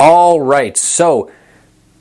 All right, so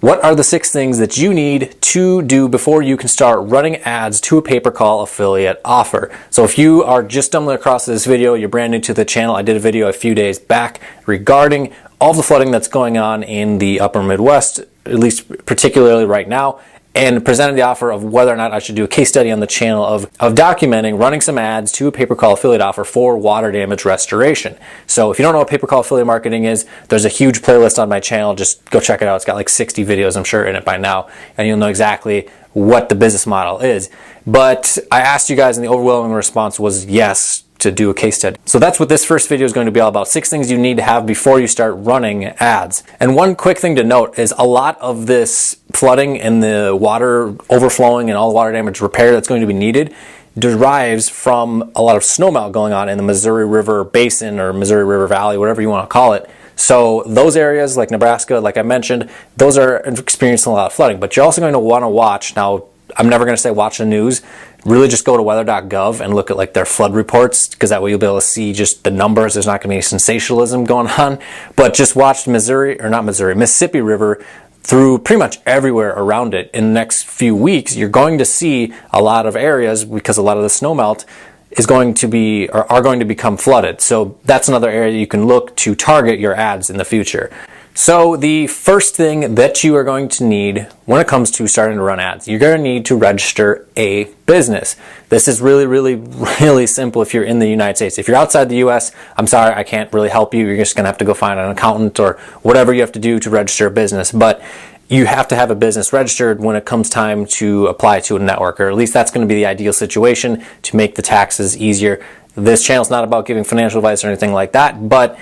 what are the 6 things that you need to do before you can start running ads to a pay-per-call affiliate offer? So if you are just stumbling across this video, you're brand new to the channel, I did a video a few days back regarding all the flooding that's going on in the upper Midwest, at least particularly right now, and presented the offer of whether or not I should do a case study on the channel of documenting running some ads to a pay-per-call affiliate offer for water damage restoration. So if you don't know what pay-per-call affiliate marketing is, there's a huge playlist on my channel. Just go check it out. It's got like 60 videos, I'm sure, in it by now, and you'll know exactly what the business model is. But I asked you guys, and the overwhelming response was yes, to do a case study. So that's what this first video is going to be all about. 6 things you need to have before you start running ads. And one quick thing to note is a lot of this flooding and the water overflowing and all the water damage repair that's going to be needed derives from a lot of snowmelt going on in the Missouri River Basin or Missouri River Valley, whatever you want to call it. So those areas like Nebraska, like I mentioned, those are experiencing a lot of flooding. But you're also going to want to watch, now I'm never going to say watch the news, really just go to weather.gov and look at like their flood reports, because that way you'll be able to see just the numbers. There's not going to be any sensationalism going on, but just watch the Mississippi River through pretty much everywhere around it. In the next few weeks, you're going to see a lot of areas, because a lot of the snowmelt is going to be, or are going to become flooded. So that's another area you can look to target your ads in the future. So the first thing that you are going to need when it comes to starting to run ads, you're going to need to register a business. This is really simple if you're in the United States. If you're outside the US, I'm sorry, I can't really help you. You're just going to have to go find an accountant or whatever you have to do to register a business. But you have to have a business registered when it comes time to apply to a network, or at least that's going to be the ideal situation to make the taxes easier. This channel is not about giving financial advice or anything like that, but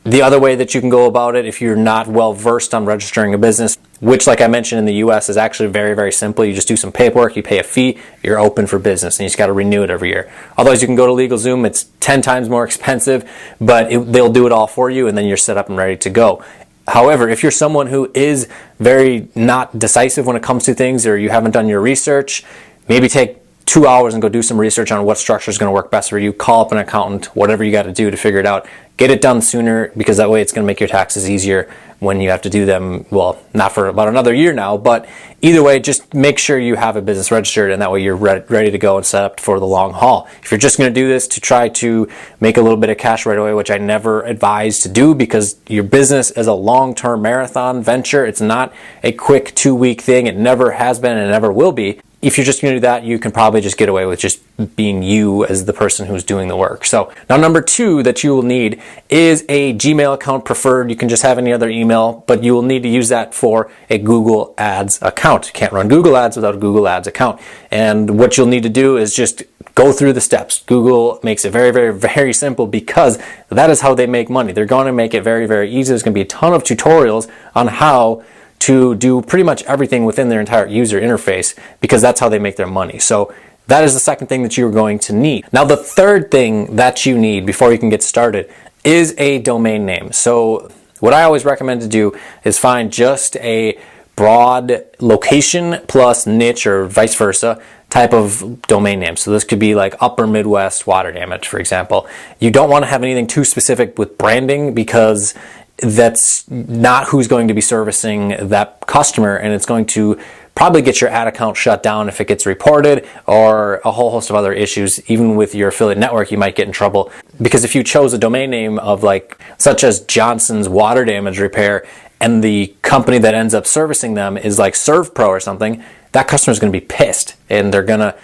the other way that you can go about it if you're not well versed on registering a business, which like I mentioned in the US is actually very simple. You just do some paperwork, you pay a fee, you're open for business, and you just got to renew it every year. Otherwise you can go to LegalZoom, it's 10 times more expensive, but they'll do it all for you and then you're set up and ready to go. However, if you're someone who is very not decisive when it comes to things, or you haven't done your research, maybe take 2 hours and go do some research on what structure is going to work best for you. Call up an accountant, whatever you got to do to figure it out. Get it done sooner, because that way it's going to make your taxes easier when you have to do them. Well, not for about another year now, but either way, just make sure you have a business registered, and that way you're ready to go and set up for the long haul. If you're just going to do this to try to make a little bit of cash right away, which I never advise to do, because your business is a long-term marathon venture. It's not a quick 2-week thing. It never has been and it never will be. If you're just going to do that, you can probably just get away with just being you as the person who's doing the work. So now number 2 that you will need is a Gmail account preferred. You can just have any other email, but you will need to use that for a Google Ads account. You can't run Google Ads without a Google Ads account. And what you'll need to do is just go through the steps. Google makes it very simple, because that is how they make money. They're going to make it very easy. There's going to be a ton of tutorials on how to do pretty much everything within their entire user interface, because that's how they make their money. So that is the second thing that you're going to need. Now the third thing that you need before you can get started is a domain name. So what I always recommend to do is find just a broad location plus niche, or vice versa, type of domain name. So this could be like Upper Midwest Water Damage, for example. You don't want to have anything too specific with branding, because that's not who's going to be servicing that customer, and it's going to probably get your ad account shut down if it gets reported, or a whole host of other issues. Even with your affiliate network, you might get in trouble, because if you chose a domain name of like such as Johnson's Water Damage Repair, and the company that ends up servicing them is like ServPro or something, that customer is going to be pissed, and they're going to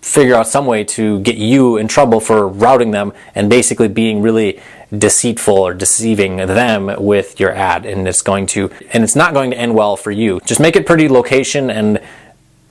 figure out some way to get you in trouble for routing them and basically being really deceitful or deceiving them with your ad, and it's not going to end well for you. Just make it pretty location and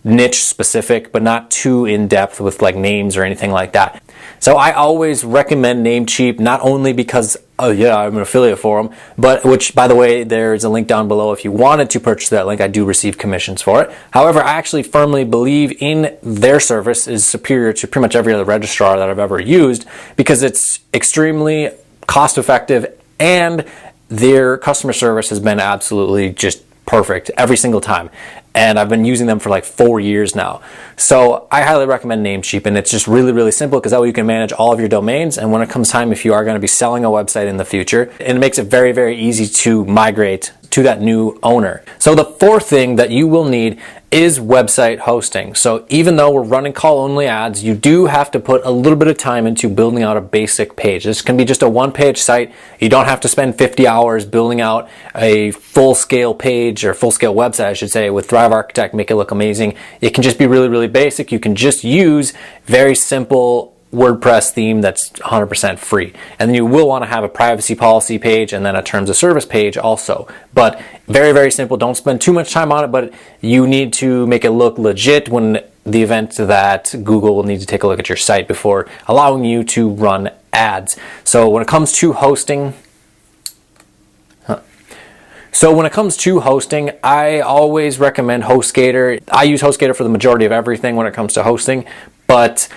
niche specific, but not too in depth with like names or anything like that. So I always recommend Namecheap, not only because, oh yeah, I'm an affiliate for them, but which, by the way, there's a link down below. If you wanted to purchase that link, I do receive commissions for it. However, I actually firmly believe in their service is superior to pretty much every other registrar that I've ever used, because it's extremely cost effective, and their customer service has been absolutely just perfect every single time. And I've been using them for like 4 years now. So I highly recommend Namecheap, and it's just really simple, because that way you can manage all of your domains. And when it comes time, if you are going to be selling a website in the future, and it makes it very easy to migrate to that new owner. So the fourth thing that you will need is website hosting. So even though we're running call-only ads, you do have to put a little bit of time into building out a basic page. This can be just a one-page site. You don't have to spend 50 hours building out a full-scale page, or full-scale website, I should say, with Thrive Architect, make it look amazing. It can just be really, really basic. You can just use very simple WordPress theme that's 100% free. And then you will want to have a privacy policy page and then a terms of service page also. But very, very simple. Don't spend too much time on it, but you need to make it look legit when the event that Google will need to take a look at your site before allowing you to run ads. So when it comes to hosting, I always recommend HostGator. I use HostGator for the majority of everything when it comes to hosting, but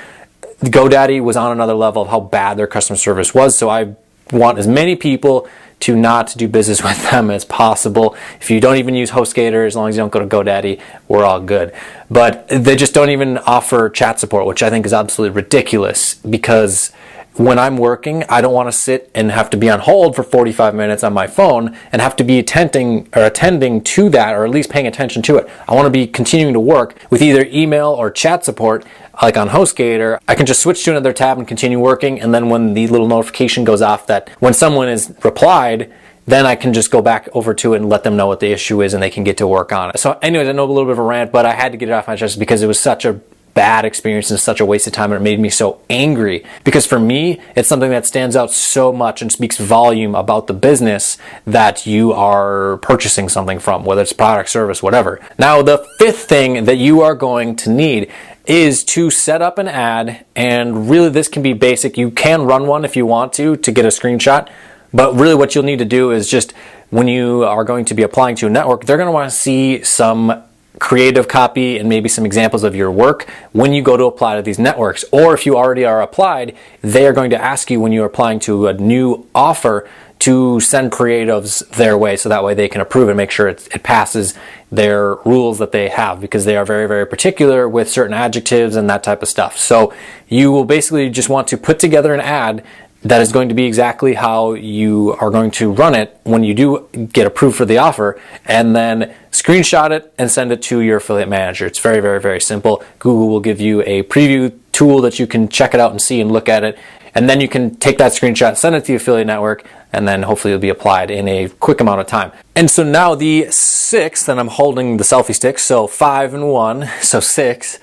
GoDaddy was on another level of how bad their customer service was, so I want as many people to not do business with them as possible. If you don't even use HostGator, as long as you don't go to GoDaddy, we're all good. But they just don't even offer chat support, which I think is absolutely ridiculous, because when I'm working, I don't want to sit and have to be on hold for 45 minutes on my phone and have to be attending to that, or at least paying attention to it. I want to be continuing to work with either email or chat support. Like on HostGator, I can just switch to another tab and continue working, and then when the little notification goes off that when someone has replied, then I can just go back over to it and let them know what the issue is and they can get to work on it. So anyways, I know a little bit of a rant, but I had to get it off my chest because it was such a bad experience and such a waste of time, and it made me so angry, because for me it's something that stands out so much and speaks volume about the business that you are purchasing something from, whether it's product, service, whatever. Now the fifth thing that you are going to need is to set up an ad, and really this can be basic. You can run one if you want to get a screenshot, but really what you'll need to do is just, when you are going to be applying to a network, they're going to want to see some creative copy and maybe some examples of your work when you go to apply to these networks. Or if you already are applied, they are going to ask you when you're applying to a new offer to send creatives their way, so that way they can approve and make sure it passes their rules that they have, because they are very, very particular with certain adjectives and that type of stuff. So you will basically just want to put together an ad that is going to be exactly how you are going to run it when you do get approved for the offer, and then screenshot it and send it to your affiliate manager. It's very, very, very simple. Google will give you a preview tool that you can check it out and see and look at it, and then you can take that screenshot, send it to the affiliate network, and then hopefully it'll be applied in a quick amount of time. And so now the sixth, and I'm holding the selfie stick, so 5 and 1, so 6.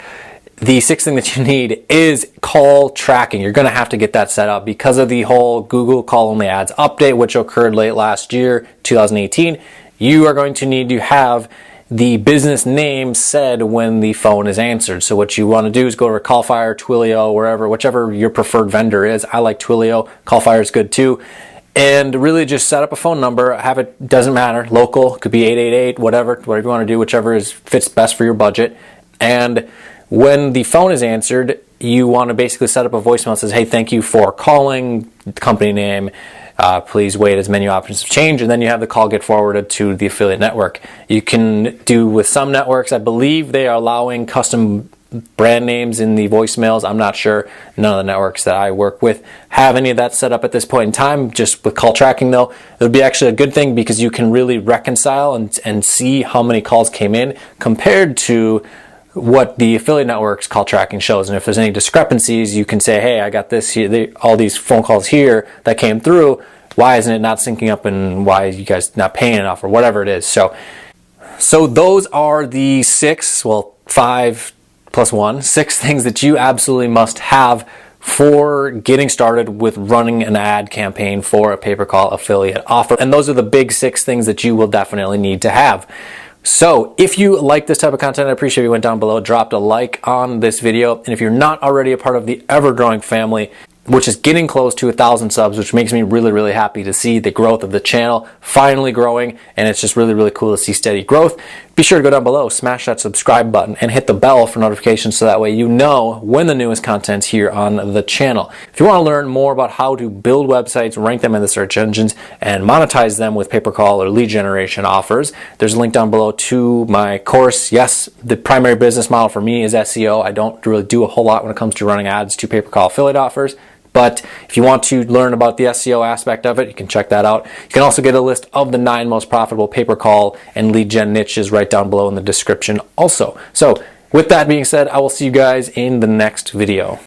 The sixth thing that you need is call tracking. You're going to have to get that set up because of the whole Google call-only ads update, which occurred late last year, 2018. You are going to need to have the business name said when the phone is answered. So what you want to do is go to Callfire, Twilio, wherever, whichever your preferred vendor is. I like Twilio. Callfire is good too. And really just set up a phone number. Have it, doesn't matter, local, could be 888, whatever you want to do, whichever fits best for your budget. And when the phone is answered, you want to basically set up a voicemail that says, hey, thank you for calling, company name, please wait as menu options have changed, and then you have the call get forwarded to the affiliate network. You can do with some networks, I believe they are allowing custom brand names in the voicemails. I'm not sure. None of the networks that I work with have any of that set up at this point in time. Just with call tracking though, it would be actually a good thing, because you can really reconcile and see how many calls came in compared to what the affiliate network's call tracking shows. And if there's any discrepancies, you can say, hey, I got this here, all these phone calls here that came through, why isn't it not syncing up, and why are you guys not paying enough, or whatever it is. So those are the 5 plus 1, 6 things that you absolutely must have for getting started with running an ad campaign for a pay-per-call affiliate offer. And those are the big 6 things that you will definitely need to have. So if you like this type of content, I appreciate if you went down below, dropped a like on this video. And if you're not already a part of the ever-growing family, which is getting close to 1,000 subs, which makes me really, really happy to see the growth of the channel finally growing, and it's just really, really cool to see steady growth. Be sure to go down below, smash that subscribe button, and hit the bell for notifications so that way you know when the newest content's here on the channel. If you want to learn more about how to build websites, rank them in the search engines, and monetize them with pay-per-call or lead generation offers, there's a link down below to my course. Yes, the primary business model for me is SEO. I don't really do a whole lot when it comes to running ads to pay-per-call affiliate offers, But if you want to learn about the SEO aspect of it, you can check that out. You can also get a list of the 9 most profitable pay-per-call and lead gen niches right down below in the description also. So with that being said, I will see you guys in the next video.